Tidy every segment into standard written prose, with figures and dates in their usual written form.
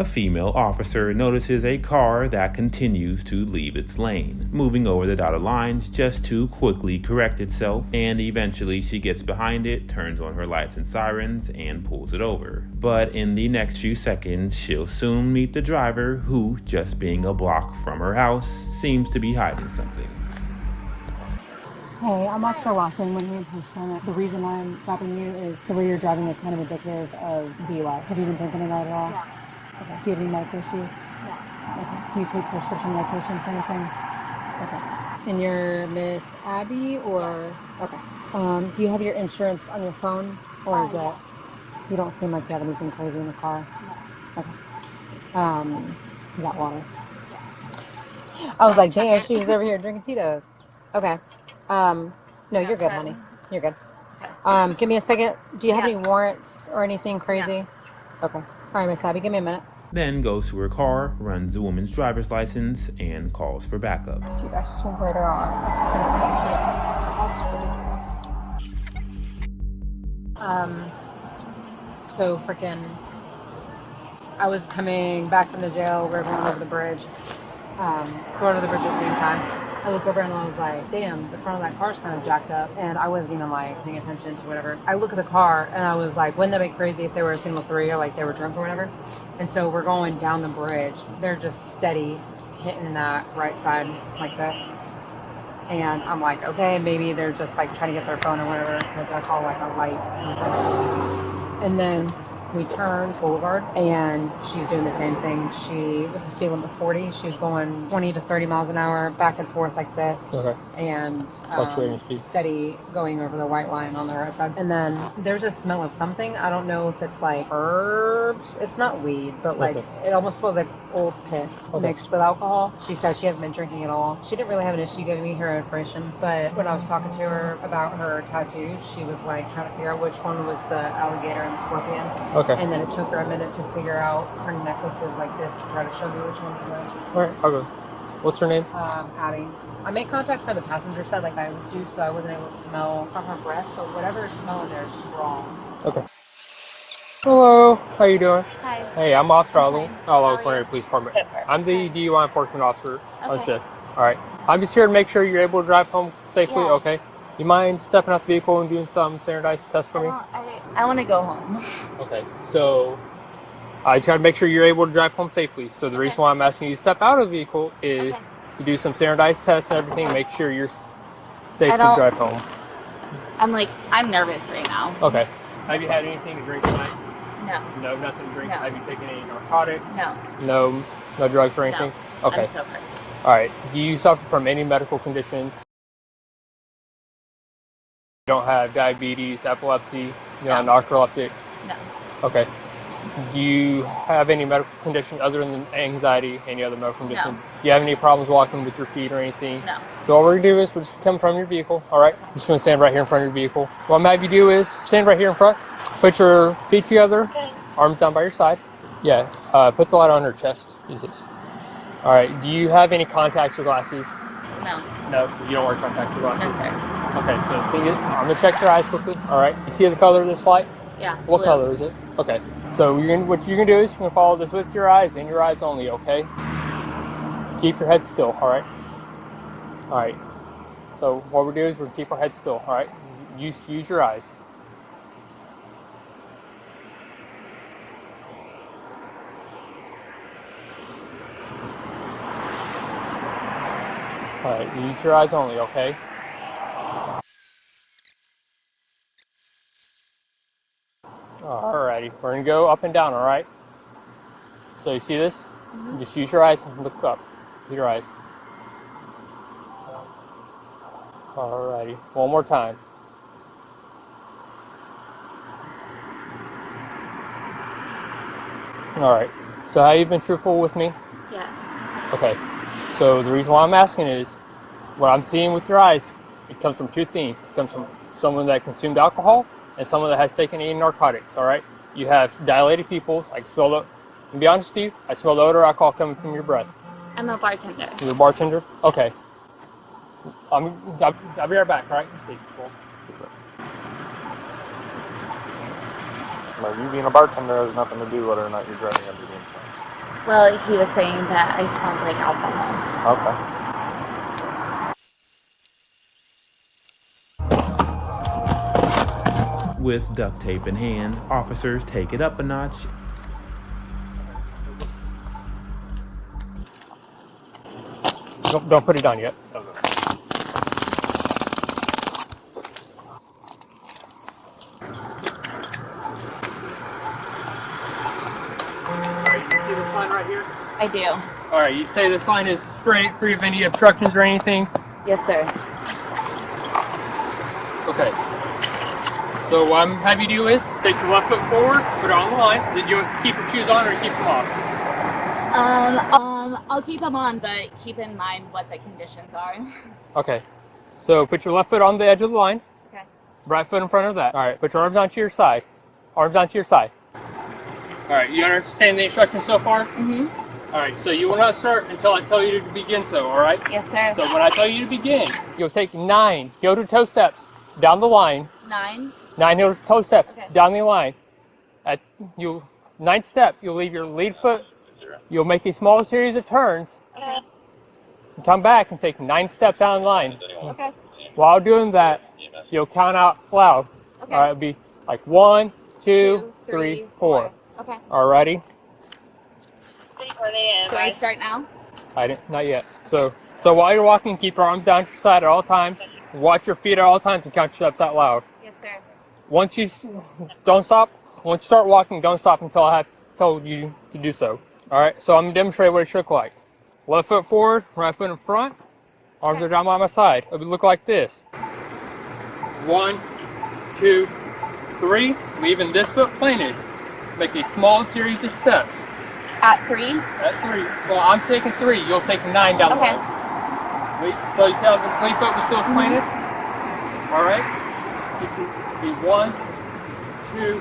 A female officer notices a car that continues to leave its lane, moving over the dotted lines just to quickly correct itself, and eventually she gets behind it, turns on her lights and sirens, and pulls it over. But in the next few seconds, she'll soon meet the driver who, just being a block from her house, seems to be hiding something. Hey, I'm Officer Lawson. When we post on it, the reason why I'm stopping you is the way you're driving is kind of indicative of DUI. Have you been drinking tonight at all? Yeah. Okay. Do you have any medical issues? Yeah. Okay. Do you take prescription medication for anything? Okay. And you're Miss Abby, or okay. Do you have your insurance on your phone, or is that? Yes. You don't seem like you have anything crazy in the car. No. Okay. You got water. Yeah. I was like, damn, she was over here drinking Tito's. Okay. No, you're good, honey. You're good. Give me a second. Do you have any warrants or anything crazy? No. Okay. All right, Miss Abby, give me a minute. Then goes to her car, runs the woman's driver's license, and calls for backup. Dude, I swear to God. That's ridiculous. So freaking, I was coming back from the jail. We were going over the bridge. Going over the bridge at the same time. I look over and I was like, damn, the front of that car's kind of jacked up. And I wasn't even like paying attention to whatever. I look at the car and I was like, wouldn't that be crazy if they were a single three or like they were drunk or whatever? And so we're going down the bridge. They're just steady hitting that right side like this. And I'm like, okay, maybe they're just like trying to get their phone or whatever. Because I saw like a light. And then we turned Boulevard, and she's doing the same thing. She was a speed limit of 40. She was going 20 to 30 miles an hour, back and forth like this. Okay. And fluctuating speed. Steady going over the white line on the right side. And then there's a smell of something. I don't know if it's like herbs. It's not weed, but like it almost smells like old piss mixed with alcohol. She said she hasn't been drinking at all. She didn't really have an issue giving me her information, but when I was talking to her about her tattoos, she was like trying to figure out which one was the alligator and the scorpion. Okay. And then it took her a minute to figure out her necklaces like this to try to show me which one it was. All right, I'll go. What's her name? Abby. I made contact for the passenger side like I always do, so I wasn't able to smell from her breath, but whatever is smelling there is strong. Okay. Hello, how you doing? Hi. Hey, I'm Officer Fine. Corner Police Department. I'm the DUI enforcement officer on Okay. shift. All right. I'm just here to make sure you're able to drive home safely. Yeah. Okay. You mind stepping out the vehicle and doing some standardized tests for me? I want to go home. Okay. So I just got to make sure you're able to drive home safely. So the reason why I'm asking you to step out of the vehicle is to do some standardized tests and everything, make sure you're safe to drive home. I'm nervous right now. Okay. Have you had anything to drink tonight? No. No, nothing to drink. No. Have you taken any narcotics? No. No drugs or anything? No. Okay. I'm sober. All right. Do you suffer from any medical conditions? You don't have diabetes, epilepsy, you're not narcoleptic? No. Okay. Do you have any medical conditions other than anxiety, any other medical condition? No. Do you have any problems walking with your feet or anything? No. So what we're going to do is we're just come from your vehicle, all right? I'm just going to stand right here in front of your vehicle. What I'm going to have you do is stand right here in front, put your feet together, arms down by your side. Yeah, put the light on her chest. Use this. All right, do you have any contacts or glasses? No. No, you don't wear contacts or glasses? No, sir. Okay, so the thing is, I'm going to check your eyes quickly, all right? You see the color of this light? Yeah. What blue. color is it? Okay, so what you're going to do is you're going to follow this with your eyes and your eyes only, okay? Keep your head still, all right? All right. So what we're doing is we're going to keep our head still, all right? Use your eyes. All right, use your eyes only, okay? Alrighty, we're gonna go up and down, alright? So you see this? Just use your eyes and look up with your eyes. Alrighty, one more time. Alright, so have you been truthful with me? Yes. Okay, so the reason why I'm asking is, what I'm seeing with your eyes, it comes from two things. It comes from someone that consumed alcohol and someone that has taken any narcotics, all right? You have dilated pupils. I can smell the, to be honest with you, I smell the odor of alcohol coming from your breath. I'm a bartender. You're a bartender? Okay. Yes. I'll be right back, all right? See. Cool. Well, you being a bartender has nothing to do whether or not you're driving under the influence. Well, he was saying that I smelled like alcohol. Okay. With duct tape in hand, officers take it up a notch. Don't put it on yet. Alright, you see this line right here? I do. Alright, you say this line is straight, free of any obstructions or anything? Yes, sir. Okay. So what I'm have you do is take your left foot forward, put it on the line. Did you keep your shoes on or keep them off? I'll keep them on, but keep in mind what the conditions are. Okay. So put your left foot on the edge of the line. Okay. Right foot in front of that. Alright, put your arms onto your side. Arms onto your side. Alright, you understand the instructions so far? Mm-hmm. Alright, so you will not start until I tell you to begin so, alright? Yes, sir. So when I tell you to begin, you'll take 9 heel-to-toe steps down the line. 9. 9 heel-to-toe steps Okay. down the line. At you 9th step, you'll leave your lead foot. You'll make a small series of turns. Okay. And come back and take 9 steps down the line. Okay. While doing that, you'll count out loud. Okay. Alright, it'll be like 1, 2, 3, 4. Okay. Alrighty? So I start now? I didn't, not yet. So while you're walking, keep your arms down to your side at all times. Watch your feet at all times and count your steps out loud. Yes, sir. Once you don't stop, once you start walking, don't stop until I have told you to do so. Alright, so I'm going to demonstrate what it should look like. Left foot forward, right foot in front, arms are down by my side. It would look like this. 1, 2, 3, leaving this foot planted. Make a small series of steps. At 3? At 3. Well, I'm taking 3. You'll take 9 down the Okay. line. Wait till you see how this lead foot was still planted. Alright. Be 1, 2,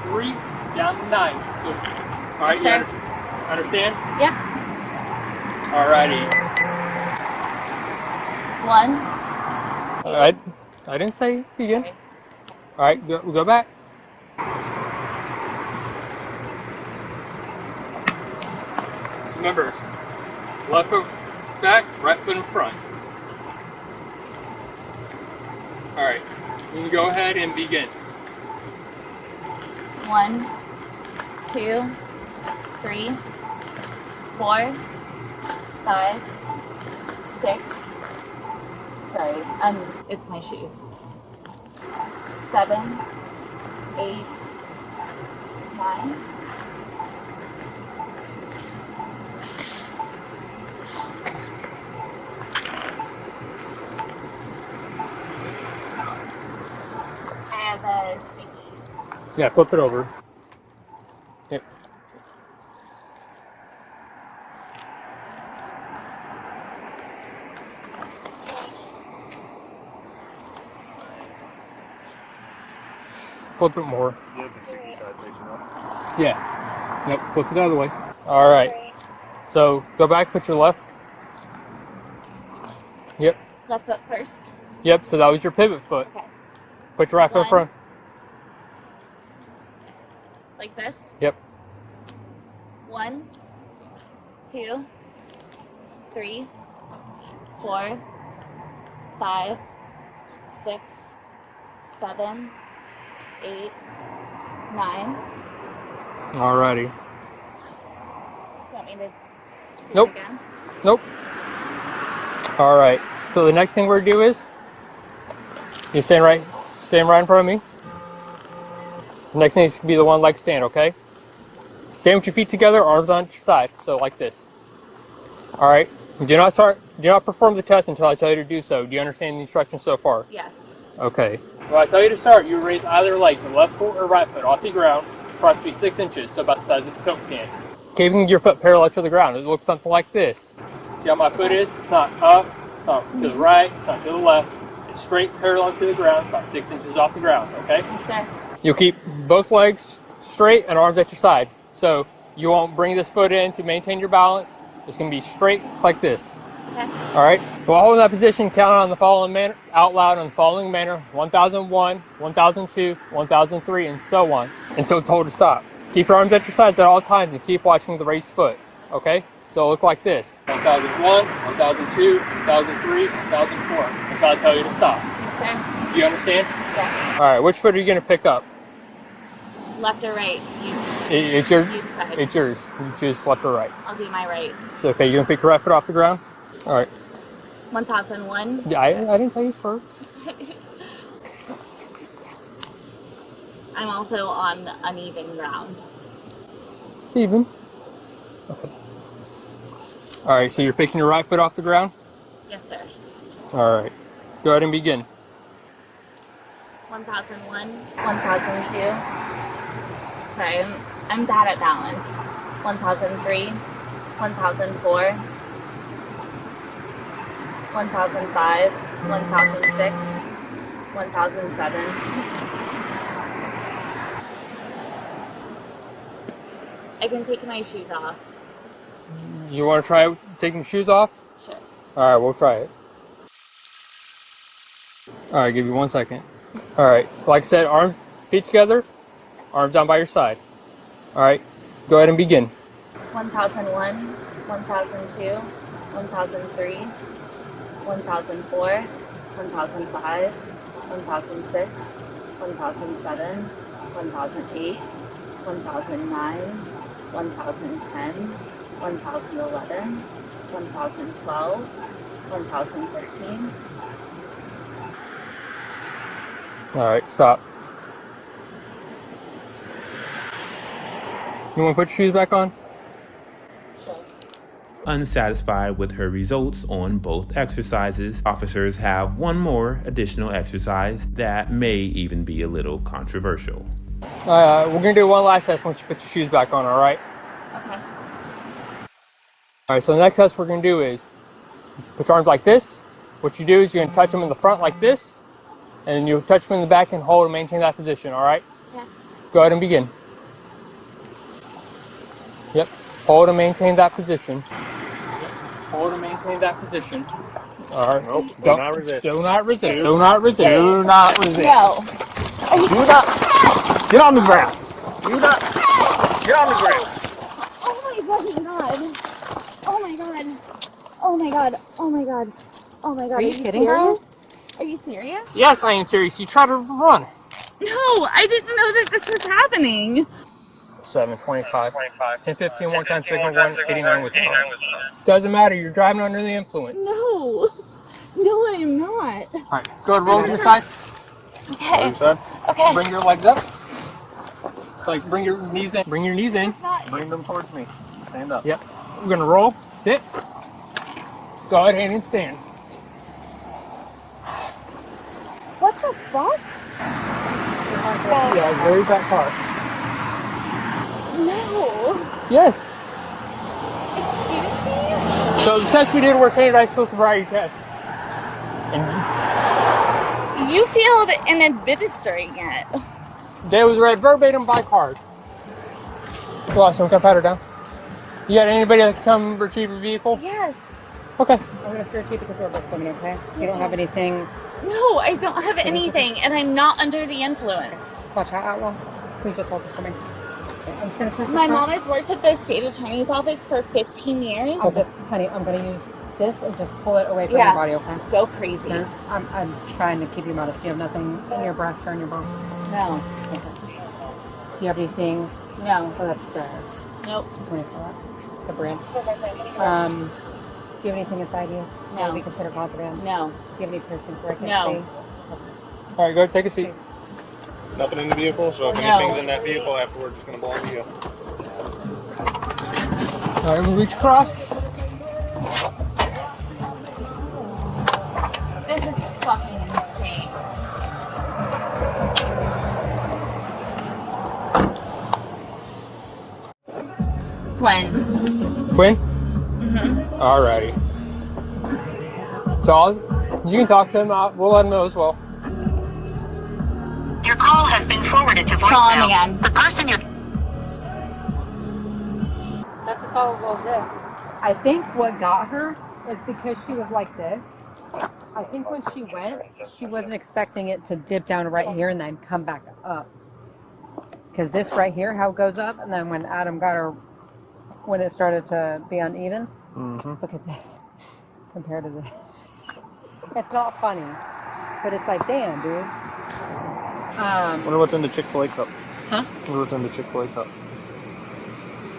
3, down to 9. Alright, Yes, you understand? Yeah. Alrighty. 1. Alright. I didn't say begin. Okay. Alright, go back. So remember, left foot back, right foot in front. Alright, you can go ahead and begin. 1, 2, 3, 4, 5, 6. Sorry, it's my shoes. 7, 8, 9. I have a sticky. Yeah, flip it over. Yep. Flip it more. Yeah. Yep, flip it the other way. Alright. So go back, put your left. Yep. Left foot first. Yep, so that was your pivot foot. Okay. Put your right foot in 1. front. Like this. Yep. 1, 2, 3, 4, 5, 6, 7, 8, 9. Alrighty. You want me to do Nope. it again? Nope. Alright. So the next thing we're gonna do is you're staying right in front of me. So next thing is to be the one leg stand, okay? Stand with your feet together, arms on your side. So like this. Alright. Do not perform the test until I tell you to do so. Do you understand the instructions so far? Yes. Okay. When I tell you to start, you raise either leg, the left foot or right foot, off the ground, approximately 6 inches, so about the size of a Coke can. Keeping your foot parallel to the ground, it looks something like this. See how my foot is? It's not up, it's not to the right, it's not to the left. It's straight parallel to the ground, about 6 inches off the ground, okay? Yes, sir. You'll keep both legs straight and arms at your side. So you won't bring this foot in to maintain your balance. It's going to be straight like this. Okay. All right. While holding that position, count on the following manner, out loud on the following manner: 1001, 1002, 1003, and so on until told to stop. Keep your arms at your sides at all times and keep watching the raised foot. Okay? So it'll look like this. 1001, 1002, 1003, 1004. Until I tell you to stop. Yes, sir. Do you understand? Yes. All right, which foot are you going to pick up? Left or right? It's your, You decide. it's yours. You choose left or right. I'll do my right. So, okay, you're going to pick your right foot off the ground? All right. 1001. Yeah, I didn't tell you first. I'm also on uneven ground. It's even. Okay. All right, so you're picking your right foot off the ground? Yes, sir. All right. Go ahead and begin. 1001. 1002. Sorry, I'm bad at balance. 1003. 1004. 1005. 1006. 1007. I can take my shoes off. You want to try taking your shoes off? Sure. All right, we'll try it. All right, give you 1 second. All right, like I said, arms, feet together, arms down by your side. All right, go ahead and begin. 1001, 1002, 1003, 1004, 1005, 1006, 1007, 1008, 1009, 1010, 1011, 1012, 1013. All right, stop. You want to put your shoes back on? Unsatisfied with her results on both exercises, officers have one more additional exercise that may even be a little controversial. We're going to do one last test once you put your shoes back on, all right? Okay. All right, so the next test we're going to do is put your arms like this. What you do is you're going to touch them in the front like this, and then you touch them in the back and hold and maintain that position, all right? Yeah. Go ahead and begin. Yep, hold and maintain that position. Yep. Hold and maintain that position. All right. Nope, do not resist. Do not resist. Do not resist. Do not resist. No. Do not get on the ground. Do not get on the ground. Oh my fucking god. Oh my god. Oh my god. Oh my god. Oh my god. Are you kidding, girl? Are you serious? Yes, I am serious. You try to run. No, I didn't know that this was happening. 725. 1015 one time signal 189 was wrong. Doesn't matter. You're driving under the influence. No. No, I'm not. All right. Go ahead. Roll to your side. Okay. Son, Okay. Bring your legs up. Like bring your knees in. Bring your knees in. bring them towards me. Stand up. Yep. We're gonna roll. Sit. Go ahead and stand. What the fuck? Yeah, very back car. No. Yes. Excuse me? So the test we did were standardized total sobriety test. And You failed in administering it. they was read verbatim by card. Go on, so can I pat her down? You got anybody that can come retrieve your vehicle? Yes. Okay. I'm gonna search you because we're both women, okay? You don't have anything. No, I don't have anything, and I'm not under the influence. Watch out, outlaw. Please just hold this for me. Okay, I'm just gonna search My the mom front. has worked at the state attorney's office for 15 years. Honey, I'm gonna use this and just pull it away from Yeah. your body, okay? Go crazy. Okay? I'm trying to keep you modest. You have nothing in your breast or in your bone. No. Okay. Do you have anything? No. Oh, that's the Nope. 24. The brand. Do you have anything inside you? No. That would be considered contraband? No. Do you have any piercings where I can't No. see? All right, go ahead, take a seat. Nothing in the vehicle, so if No. anything's in that vehicle afterwards, it's going to belong to you. All right, we'll reach across. This is fucking insane. Quinn. Quinn? All righty. So you can talk to him. We'll let him know as well. Your call has been forwarded to Call him voicemail. again. The person you're That's a solid little dip. I think what got her is because she was like this. I think when she went, she wasn't expecting it to dip down right here and then come back up. Because this right here, how it goes up, and then when Adam got her when it started to be uneven. Mm-hmm. Look at this compared to this. It's not funny, but it's like, damn, dude. Wonder what's in the Chick-fil-A cup. Huh? Wonder what's in the Chick-fil-A cup.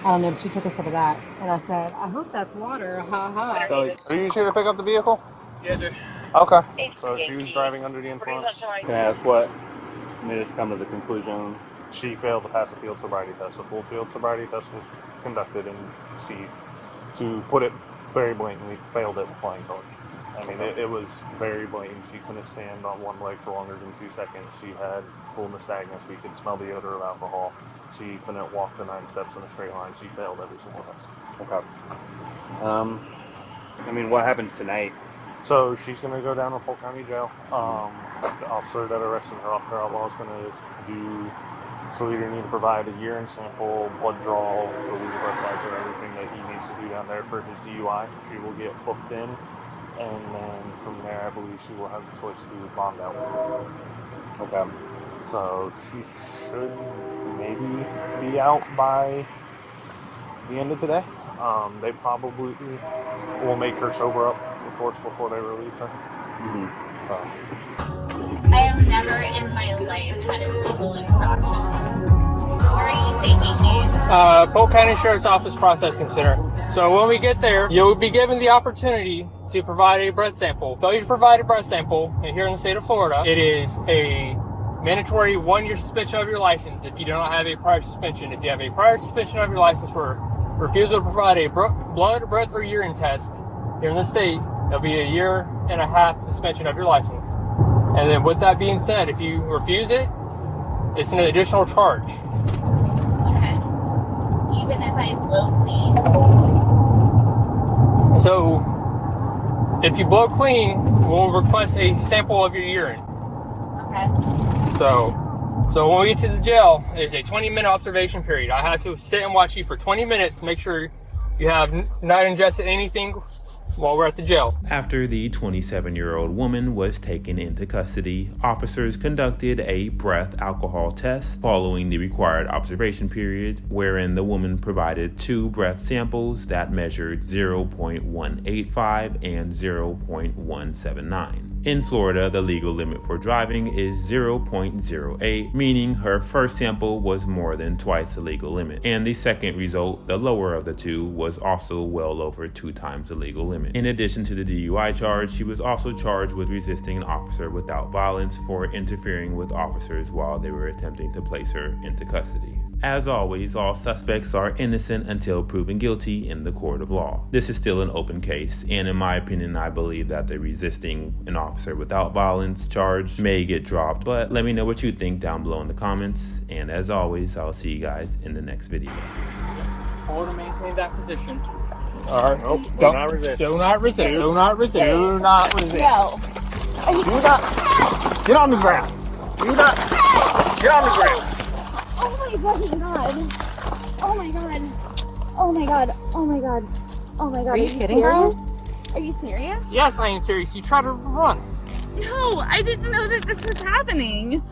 I don't know, but she took a sip of that, and I said, I hope that's water. Ha ha. So, are you here to pick up the vehicle? Yes, sir. Okay. So she was driving under the influence. Can I ask what made us come to the conclusion? She failed to pass a field sobriety test. A full field sobriety test was conducted, and she, to put it very blatantly, failed it with flying colors. I mean, it was very blatant. She couldn't stand on one leg for longer than 2 seconds. She had full nystagmus. We could smell the odor of alcohol. She couldn't walk the 9 steps in a straight line. She failed every single test. Okay. I mean, what happens tonight? So she's going to go down to Polk County Jail. The officer that arrested her off her outlaw is going to do. She'll either need to provide a urine sample, blood draw, dilute breathalyzer, everything that he needs to do down there for his DUI. She will get booked in, and then from there, I believe she will have the choice to bond out. Okay. So she should maybe be out by the end of today. They probably will make her sober up, of course, before they release her. Mm-hmm. I have never in my life had a single infraction. Where are you taking me? Polk County Sheriff's Office Processing Center. So when we get there, you'll be given the opportunity to provide a breath sample. Failure to provide a breath sample, and here in the state of Florida, it is a mandatory 1-year suspension of your license if you do not have a prior suspension. If you have a prior suspension of your license for refusal to provide a blood, breath, or urine test here in the state, there'll be a 1.5 year suspension of your license. And then with that being said, if you refuse it, it's an additional charge. Okay. Even if I blow clean. So if you blow clean, we'll request a sample of your urine. Okay. So when we get to the jail, there's a 20-minute observation period. I have to sit and watch you for 20 minutes, make sure you have not ingested anything while we're at the jail. After the 27-year-old woman was taken into custody, officers conducted a breath alcohol test following the required observation period, wherein the woman provided 2 breath samples that measured 0.185 and 0.179. In Florida, the legal limit for driving is 0.08, meaning her first sample was more than twice the legal limit. And the second result, the lower of the two, was also well over 2 times the legal limit. In addition to the DUI charge, she was also charged with resisting an officer without violence for interfering with officers while they were attempting to place her into custody. As always, all suspects are innocent until proven guilty in the court of law. This is still an open case, and in my opinion, I believe that the resisting an officer without violence charge may get dropped, but let me know what you think down below in the comments, and as always, I'll see you guys in the next video. Hold and maintain that position. All right. Nope. Do not resist. Do not resist. Do not resist. Do not resist. No. Do not. Get on the ground. Do not. Get on the ground. Oh my fucking god. Oh my god. Oh my god. Oh my god. Oh my god. Are you kidding, bro? Are you serious? Yes, I am serious. You try to run. No, I didn't know that this was happening.